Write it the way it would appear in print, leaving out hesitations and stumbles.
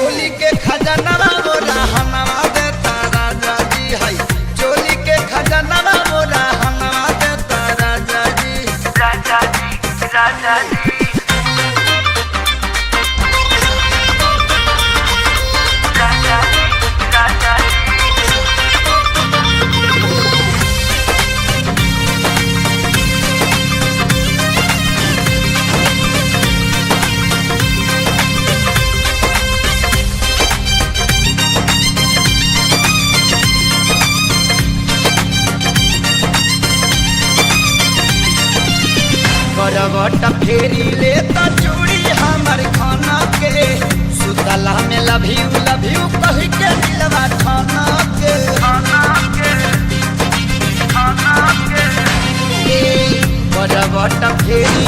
चोली के खजाना मोरा हनवा देता राजा जी है चोली के खजाना मोरा हनवा देता राजा जी राजा जी राजा जी करवट फेरी लेता चूड़ी हमार खाना के सुतला में लव यू कह के दिलवा खाना के करवट फेरी